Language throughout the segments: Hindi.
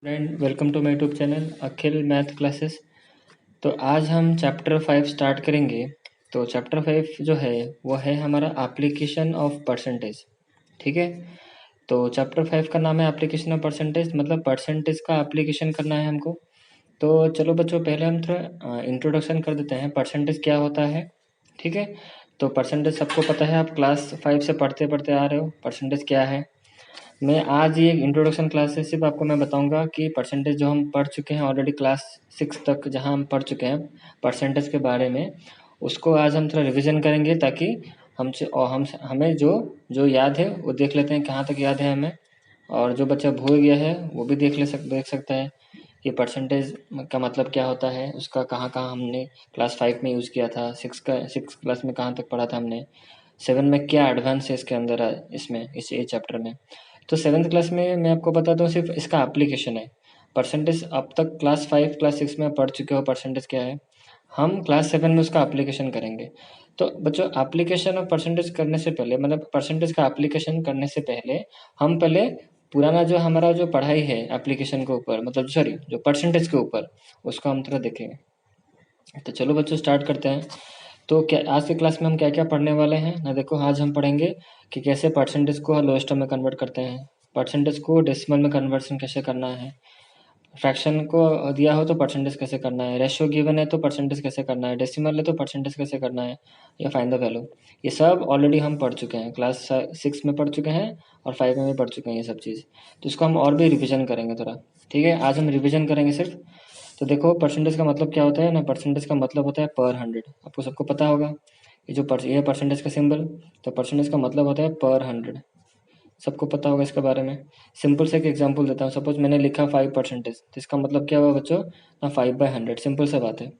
Friend, welcome to my YouTube channel Akhil math classes. तो आज हम चैप्टर 5 स्टार्ट करेंगे। तो चैप्टर 5 जो है वो है हमारा एप्लीकेशन ऑफ परसेंटेज। ठीक है। तो चैप्टर 5 का नाम है एप्लीकेशन ऑफ परसेंटेज, मतलब परसेंटेज का एप्लीकेशन करना है हमको। तो चलो बच्चों, पहले हम थोड़ा इंट्रोडक्शन कर देते हैं, परसेंटेज क्या होता है। ठीक है। तो परसेंटेज सबको पता है, आप क्लास 5 से पढ़ते पढ़ते आ रहे हो परसेंटेज क्या है। मैं आज ये इंट्रोडक्शन क्लास से सिर्फ आपको मैं बताऊंगा कि परसेंटेज जो हम पढ़ चुके हैं ऑलरेडी क्लास 6 तक, जहां हम पढ़ चुके हैं परसेंटेज के बारे में, उसको आज हम थोड़ा रिवीजन करेंगे, ताकि हमसे और हमें जो जो याद है वो देख लेते हैं कहाँ तक याद है हमें। और जो बच्चा भूल गया है वो भी देख सकता है कि परसेंटेज का मतलब क्या होता है, उसका कहाँ कहाँ हमने क्लास 5 में यूज़ किया था, सिक्स क्लास में कहाँ तक पढ़ा था हमने, 7 में क्या एडवांस है इसके अंदर, इसमें इस ए चैप्टर में। तो 7th क्लास में मैं आपको बताता हूँ सिर्फ इसका एप्लीकेशन है। परसेंटेज अब तक क्लास 5 क्लास 6 में पढ़ चुके हो परसेंटेज क्या है, हम क्लास 7 में उसका एप्लीकेशन करेंगे। तो बच्चों, एप्लीकेशन और परसेंटेज करने से पहले, मतलब परसेंटेज का एप्लीकेशन करने से पहले हम पहले पुराना जो हमारा जो पढ़ाई है एप्लीकेशन के ऊपर, मतलब सॉरी जो परसेंटेज के ऊपर, उसको हम थोड़ा देखेंगे। तो चलो बच्चों, स्टार्ट करते हैं। तो क्या आज की क्लास में हम क्या क्या पढ़ने वाले हैं ना, देखो आज हम पढ़ेंगे कि कैसे परसेंटेज को लोएस्ट टर्म में कन्वर्ट करते हैं, परसेंटेज को डेसिमल में कन्वर्सन कैसे करना है, फ्रैक्शन को दिया हो तो परसेंटेज कैसे करना है, रेशियो गिवन है तो परसेंटेज कैसे करना है, डेसिमल है तो परसेंटेज कैसे करना है, या फाइंड द वैल्यू। ये सब ऑलरेडी हम पढ़ चुके हैं, क्लास 6 में पढ़ चुके हैं और 5 में भी पढ़ चुके हैं ये सब चीज़। तो इसको हम और भी रिविजन करेंगे थोड़ा। ठीक है, आज हम रिविजन करेंगे सिर्फ। तो देखो, परसेंटेज का मतलब क्या होता है ना, परसेंटेज का मतलब होता है पर 100। आपको सबको पता होगा ये जो ये परसेंटेज का सिंबल, तो परसेंटेज का मतलब होता है पर 100। सबको पता होगा इसके बारे में। सिंपल से एक एग्जांपल देता हूँ, सपोज मैंने लिखा 5%, तो इसका मतलब क्या हुआ बच्चों ना, 5/100। सिंपल सा बात है।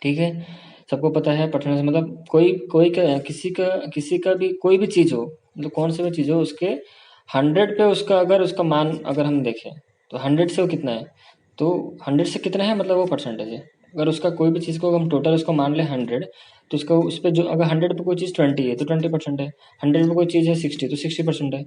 ठीक है, सबको पता है परसेंटेज मतलब कोई कोई का किसी का भी कोई भी चीज़ हो, मतलब कौन सी भी चीज़ हो, उसके 100 पे उसका अगर उसका मान अगर हम देखें तो 100 से वो कितना है, तो 100 से कितना है मतलब वो परसेंटेज है। अगर उसका कोई भी चीज़ को हम टोटल उसको मान लें 100, तो उसका उस पर जो अगर 100 पे कोई चीज़ 20 है तो 20% है, 100 पे कोई चीज़ है 60 तो 60% है।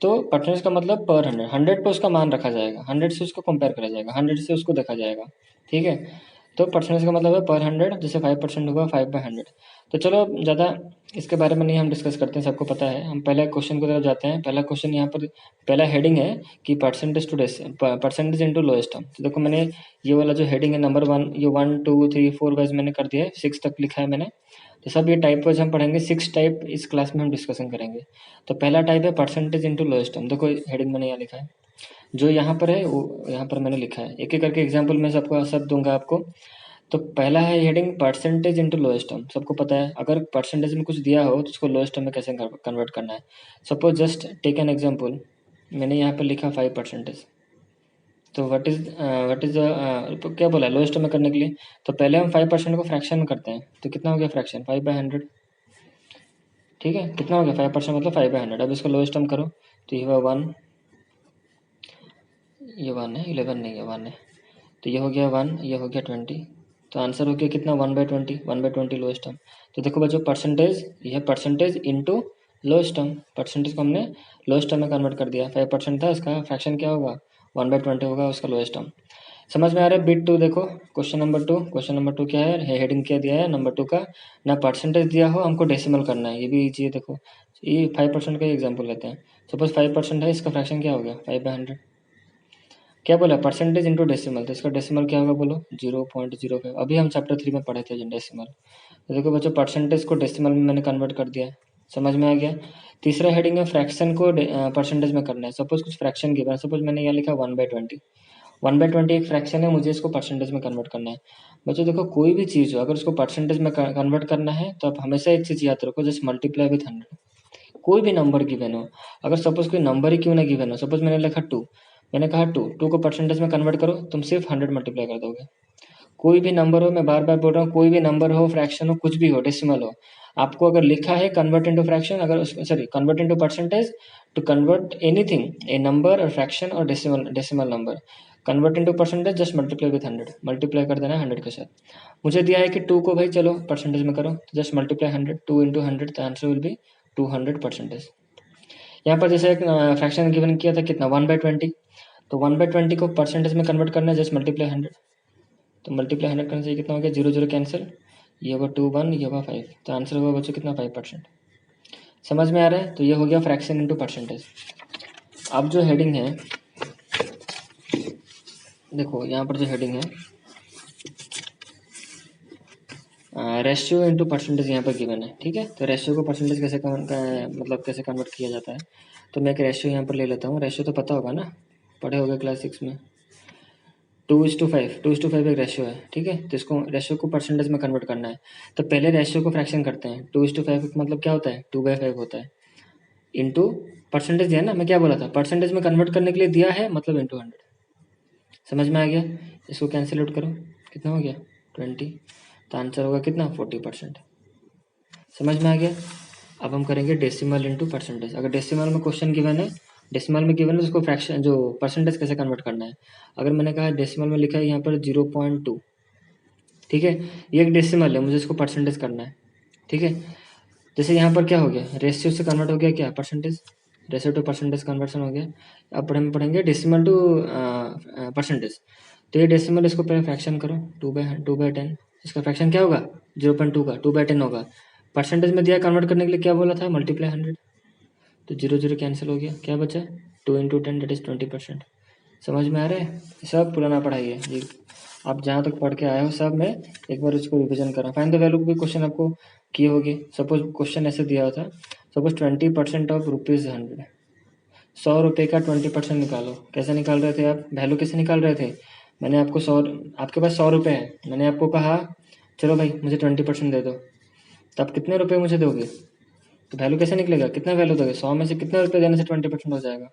तो परसेंटेज का मतलब पर 100, 100 पे उसका मान रखा जाएगा, 100 से उसको कंपेयर करा जाएगा, 100 से उसको देखा जाएगा। ठीक है। तो परसेंटेज का मतलब है पर 100, जैसे 5% हुआ 5/100। तो चलो ज़्यादा इसके बारे में नहीं हम डिस्कस करते हैं, सबको पता है। हम पहले क्वेश्चन की तरफ जाते हैं। पहला क्वेश्चन यहाँ पर, पहला हेडिंग है कि परसेंटेज इंटू लोएस्ट टर्म। तो देखो, मैंने ये वाला जो हेडिंग है नंबर 1, ये 1 2 3 4 वाइज मैंने कर दिया है, 6 तक लिखा है मैंने। तो सब ये टाइप वाइज हम पढ़ेंगे, 6 टाइप इस क्लास में हम डिस्कशन करेंगे। तो पहला टाइप है परसेंटेज इंटू लोएस्ट टर्म। देखो हेडिंग मैंने यहाँ लिखा है, जो यहाँ पर है वो यहाँ पर मैंने लिखा है। एक एक करके एग्जाम्पल मैं सबको सब दूंगा आपको। तो पहला है heading percentage into lowest term. सबको पता है अगर परसेंटेज में कुछ दिया हो तो उसको लोएस्ट टर्म में कैसे कन्वर्ट करना है। Suppose just take an example, मैंने यहाँ पर लिखा 5%। तो व्हाट इज तो क्या बोला लोएस्ट टर्म में करने के लिए, तो पहले हम 5% को फ्रैक्शन में करते हैं। तो कितना हो गया फ्रैक्शन, 5/100। ठीक है, कितना हो गया 5% मतलब 5/100। अब इसको लोएस्ट टर्म करो, तो ये हुआ 1, ये 1 है, 11 नहीं है 1 है। तो ये हो गया 1, ये हो गया 20। तो आंसर हो गया कितना, 1/20, 1/20 लोएस्ट टर्म। तो देखो बच्चों, परसेंटेज, ये है percentage into lowest term. Percentage को हमने लोएस्ट टर्म में कन्वर्ट कर दिया। 5% था, इसका फ्रैक्शन क्या होगा, 1/20 होगा उसका लोएस्ट टर्म। समझ में आ रहा है। बिट 2 देखो, क्वेश्चन नंबर 2 क्या है, हेडिंग क्या दिया है नंबर 2 का, ना परसेंटेज दिया हो, हमको डेसिमल करना है। ये भी ईजी है। देखो ये 5% का एग्जाम्पल लेते हैं। सपोज 5% है, इसका फ्रैक्शन क्या हो गया 5/100। क्या बोला, परसेंटेज इंटू डेसिमल, तो इसका डेसिमल क्या होगा बोलो, 0.05। अभी हम चैप्टर 3 में पढ़े थे डेसिमल। तो देखो बच्चों, परसेंटेज को डेसिमल में मैंने कन्वर्ट कर दिया। समझ में आ गया। तीसरा हेडिंग है फ्रैक्शन को परसेंटेज में करना है। सपोज कुछ फ्रैक्शन गिवन है, सपोज मैंने यहाँ लिखा 1/20। 1/20 एक फ्रैक्शन है, मुझे इसको परसेंटेज में कन्वर्ट करना है। बच्चों देखो, कोई भी चीज़ हो अगर उसको परसेंटेज में कन्वर्ट करना है तो आप हमेशा एक चीज़ याद रखो, जस्ट मल्टीप्लाई विथ 100। कोई भी नंबर गिवन हो, अगर सपोज कोई नंबर ही क्यों ना गिवन हो, सपोज मैंने लिखा 2, मैंने कहा 2 को परसेंटेज में कन्वर्ट करो, तुम सिर्फ 100 मल्टीप्लाई कर दोगे। कोई भी नंबर हो, मैं बार बार बोल रहा हूँ, कोई भी नंबर हो, फ्रैक्शन हो, कुछ भी हो, डेसिमल हो, आपको अगर लिखा है कन्वर्ट इनटू फ्रैक्शन, अगर sorry convert into percentage, to convert anything, a number और फ्रैक्शन और decimal number, convert into percentage, just multiply with 100, multiply कर देना 100 के साथ। मुझे दिया है कि 2 को भाई चलो परसेंटेज में करो, तो just multiply 100, 2 into 100, the answer will be 200%। यहाँ पर जैसे एक फ्रैक्शन गिवन किया था कितना, 1/20। तो 1/20 को परसेंटेज में कन्वर्ट करना है, जस्ट मल्टीप्लाई 100। तो मल्टीप्लाई 100 करने से कितना हो गया, 0 0 कैंसिल, ये होगा 2 1, ये होगा 5। तो आंसर होगा बच्चों कितना, 5%। समझ में आ रहा है। तो ये हो गया फ्रैक्शन इनटू परसेंटेज। अब जो हेडिंग है, देखो यहाँ पर जो हेडिंग है रेशियो इनटू परसेंटेज यहाँ पर गिवन है, ठीक है। तो रेशियो को परसेंटेज कैसे मतलब कैसे कन्वर्ट किया जाता है, तो मैं एक रेशियो यहाँ पर ले लेता हूँ। रेशियो तो पता होगा ना, पढ़े होगा क्लास 6 में। 2:5, 2:5 एक रेशियो है, ठीक है। तो इसको रेशियो को परसेंटेज में कन्वर्ट करना है, तो पहले रेशियो को फ्रैक्शन करते हैं। 2:5 मतलब क्या होता है, 2/5 होता है, इंटू परसेंटेज दिया ना, मैं क्या बोला था, परसेंटेज में कन्वर्ट करने के लिए दिया है, मतलब इंटू 100। समझ में आ गया। इसको कैंसिल आउट करो, कितना हो गया, 20। तो आंसर होगा कितना, 40%। समझ में आ गया। अब हम करेंगे डेसिमल इंटू परसेंटेज। अगर डेसिमल में क्वेश्चन गिवन है, डेसिमल में गिवन है, उसको फ्रैक्शन जो परसेंटेज कैसे कन्वर्ट करना है। अगर मैंने कहा डेसिमल में लिखा है यहाँ पर 0.2, ठीक है, ये एक डेसिमल है, मुझे इसको परसेंटेज करना है, ठीक है। जैसे यहाँ पर क्या हो गया, रेशियो से कन्वर्ट हो गया क्या, percentage, ratio two percentage conversion हो गया। अब हम पढ़ेंगे डेसिमल टू परसेंटेज। तो ये डेसिमल, इसको पहले फ्रैक्शन करो, 2/10। इसका फ्रैक्शन क्या होगा, 0.2 का 2/10 होगा। परसेंटेज में दिया, कन्वर्ट करने के लिए क्या बोला था, मल्टीप्लाई 100। तो 0 0 कैंसिल हो गया, क्या बचा, 2 × 10 दैट इज 20%। समझ में आ रहा है। सब पुराना पढ़ाई है जी, आप जहाँ तक पढ़ के आए हो सब मैं एक बार उसको रिविजन कर रहा हूँ। फाइंड द वैल्यू भी क्वेश्चन आपको किए होगे। सपोज क्वेश्चन ऐसे दिया था, सपोज 20% ऑफ ₹100, 100 रुपये का 20% निकालो। कैसे निकाल रहे थे आप, वैल्यू कैसे निकाल रहे थे, मैंने आपको 100, आपके पास 100 रुपये है, मैंने आपको कहा चलो भाई मुझे 20% दे दो, तो आप कितने रुपये मुझे दोगे, तो वैल्यू कैसे निकलेगा, कितना वैल्यू दोगे, 100 में से कितने रुपये देने से 20% हो जाएगा।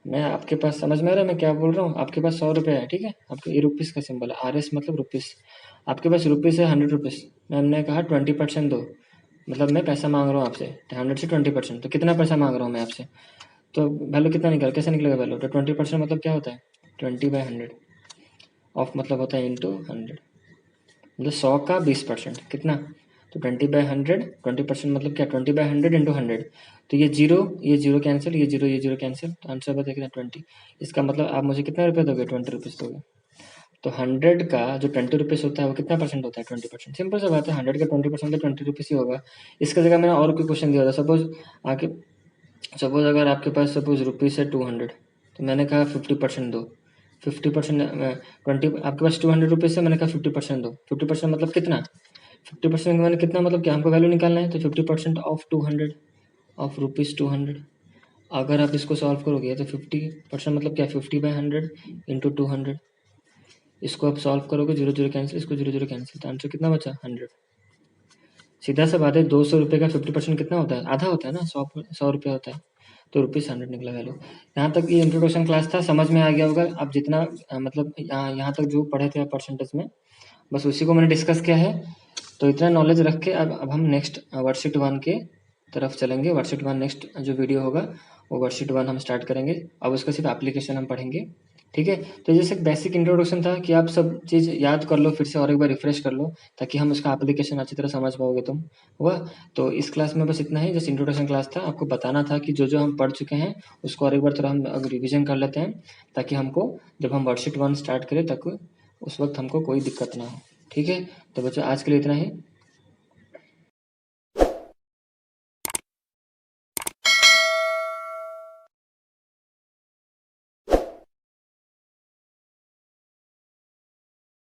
मैं आपके पास, समझ में आ रहा है मैं क्या बोल रहा हूँ, आपके पास 100 रुपये है, ठीक है, आपके ये रुपीज़ का सिंबल है, RS मतलब रुपीज़। आपके पास रुपीज़ है 100 रुपीज़, मैंने कहा 20% दो, मतलब मैं पैसा मांग रहा हूँ आपसे 100 से 20%, तो कितना पैसा मांग रहा हूँ मैं आपसे, तो वैल्यू कितना निकल, कैसे निकलेगा वैल्यू, तो 20% मतलब क्या होता है, 20/100 ऑफ मतलब होता है इंटू 100, मतलब 100 का 20%, कितना, तो 20/100, 20% मतलब क्या, 20/100 इंटू 100। तो ये जीरो कैंसिल, ये जीरो कैंसिल, तो आंसर बता कितना, 20। इसका मतलब आप मुझे कितना रुपये दोगे, 20 रुपीज़ दोगे। तो 100 का जो 20 रुपीज़ होता है वो कितना परसेंट होता है, 20%। सिंपल सा बात है, 100 का 20% तो 20 रुपीज़ ही होगा। इसका जगह मैंने और कोई क्वेश्चन दिया था, सपोज अगर आपके पास सपोज रुपीज़ है 200, तो मैंने कहा 50% दो, 50% 20, आपके पास 200 रुपीज़ है, मैंने कहा 50% दो। 50% मतलब कितना, 50% मैंने कितना मतलब क्या, हमको वैल्यू निकालना है, तो 50% ऑफ 200 ऑफ ₹200। अगर आप इसको सॉल्व करोगे तो 50% मतलब क्या, 50/100 इंटू 200। इसको आप सॉल्व करोगे, 0 0 कैंसिल, इसको 0 0 कैंसिल, तो आंसर कितना बचा, 100। सीधा सा बात है, 200 रुपये का 50% कितना होता है, आधा होता है ना, 100 रुपये होता है, तो ₹100 निकला वैल्यू। यहाँ तक ये इंट्रोडक्शन क्लास था, समझ में आ गया होगा। आप जितना मतलब यहाँ तक जो पढ़े थे परसेंटेज में, बस उसी को मैंने डिस्कस किया है। तो इतना नॉलेज रख के अब हम नेक्स्ट वर्कशीट 1 के तरफ चलेंगे। वर्कशीट 1 नेक्स्ट जो वीडियो होगा वो वर्कशीट 1 हम स्टार्ट करेंगे। अब उसका सिर्फ एप्लीकेशन हम पढ़ेंगे, ठीक है। तो जैसे बेसिक इंट्रोडक्शन था कि आप सब चीज़ याद कर लो, फिर से और एक बार रिफ्रेश कर लो, ताकि हम उसका एप्लीकेशन अच्छी तरह समझ पाओगे तुम, हुआ। तो इस क्लास में बस इतना ही, जैसे इंट्रोडक्शन क्लास था, आपको बताना था कि जो जो हम पढ़ चुके हैं उसको और एक बार थोड़ा हम रिविजन कर लेते हैं, ताकि हमको जब हम वर्कशीट 1 स्टार्ट करें तक उस वक्त हमको कोई दिक्कत ना हो, ठीक है। तो बच्चों आज के लिए इतना ही।